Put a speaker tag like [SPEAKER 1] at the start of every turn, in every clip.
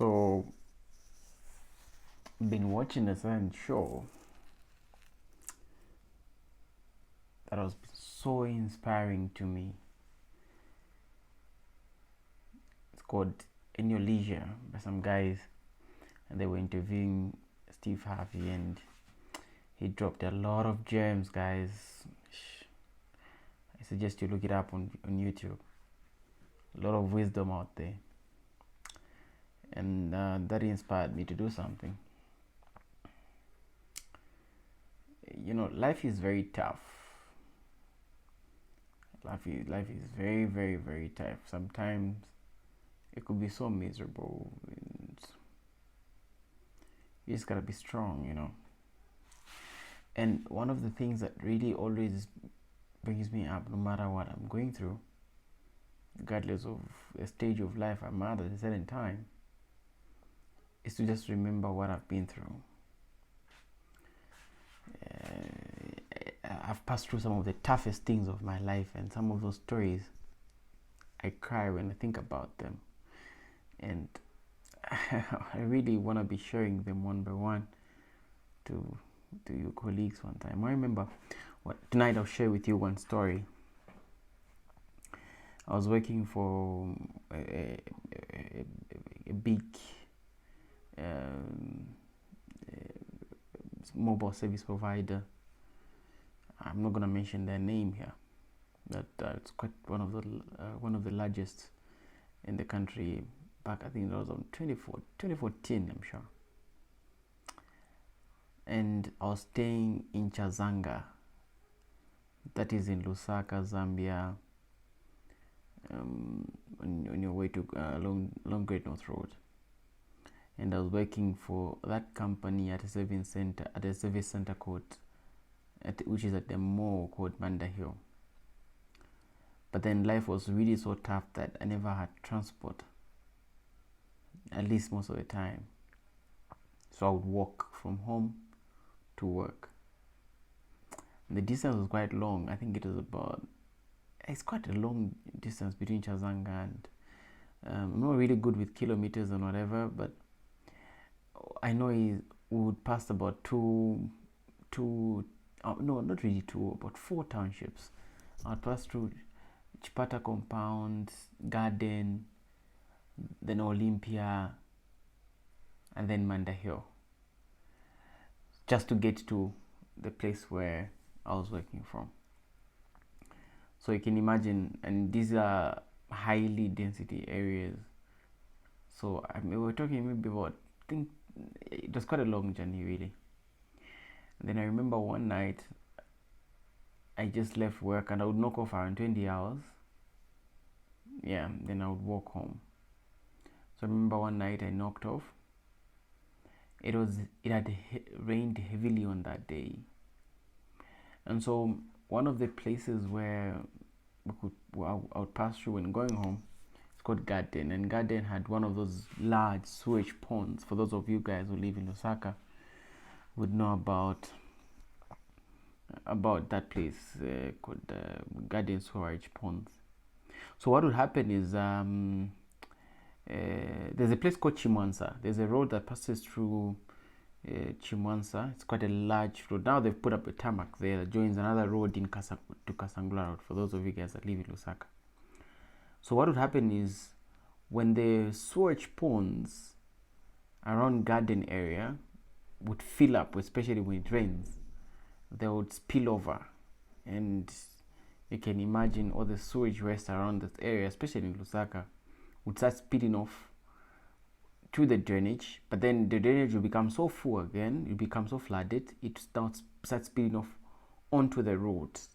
[SPEAKER 1] So, been watching a certain show that was so inspiring to me. It's called In Your Leisure by some guys, and they were interviewing Steve Harvey, and he dropped a lot of gems, guys. I suggest you look it up on YouTube. A lot of wisdom out there, and that inspired me to do something. You know, life is very tough. Life is very, very, very tough. Sometimes it could be so miserable, and you just gotta be strong, you know. And one of the things that really always brings me up, no matter what I'm going through, regardless of the stage of life I'm at a certain time, is to just remember what I've been through. I've passed through some of the toughest things of my life, and some of those stories, I cry when I think about them. And I really want to be sharing them one by one to your colleagues one time. I remember tonight I'll share with you one story. I was working for a big mobile service provider. I'm not gonna mention their name here, but it's quite one of the largest in the country. Back, I think it was on 2014, I'm sure. And I was staying in Chazanga, that is in Lusaka, Zambia, on your way to along Great North Road. And I was working for that company at a service center called, which is at the mall called Manda Hill. But then life was really so tough that I never had transport, at least most of the time. So I would walk from home to work. And the distance was quite long. I think it's quite a long distance between Chazanga and I'm not really good with kilometers and whatever, but I know we would pass about about 4 townships. I'd pass through Chipata Compound, Garden, then Olympia, and then Manda Hill, just to get to the place where I was working from. So you can imagine, and these are highly density areas. So we were talking maybe about, I think it was quite a long journey really. And then I remember one night I just left work and I would knock off around 20 hours. Yeah, then I would walk home. So I remember one night I knocked off. It had rained heavily on that day, and so one of the places where I would pass through when going home, it's called Garden, and Garden had one of those large sewage ponds. For those of you guys who live in Lusaka would know about that place called Garden Sewage Ponds. So what would happen is there's a place called Chimwansa. There's a road that passes through Chimwansa. It's quite a large road. Now they've put up a tarmac there that joins another road to Kasangula Road, for those of you guys that live in Lusaka. So what would happen is when the sewage ponds around Garden area would fill up, especially when it rains, they would spill over, and you can imagine all the sewage waste around that area, especially in Lusaka, would start spilling off to the drainage. But then the drainage will become so full again, it become so flooded, it starts spilling off onto the roads.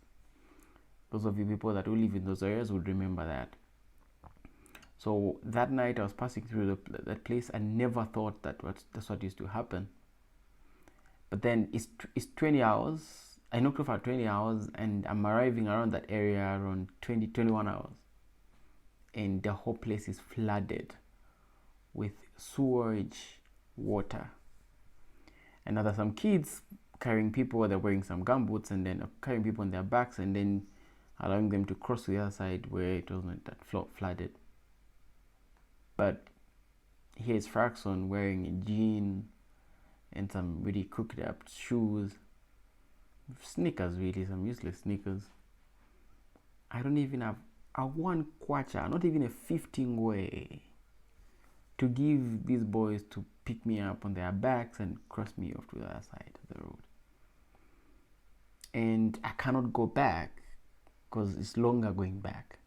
[SPEAKER 1] Those of you people that will live in those areas would remember that. So that night I was passing through that place and never thought that's what used to happen. But then it's 20 hours. I knocked off at 20 hours and I'm arriving around that area around 21 hours. And the whole place is flooded with sewage water. And now there's some kids carrying people, they're wearing some gumboots and then carrying people on their backs and then allowing them to cross to the other side where it wasn't that flooded. But Here is Fraxon wearing a jean and some really cooked up shoes, sneakers, really some useless sneakers. I don't even have a 1 kwacha, not even a 15 way to give these boys to pick me up on their backs and cross me off to the other side of the road. And I cannot go back because it's longer going back.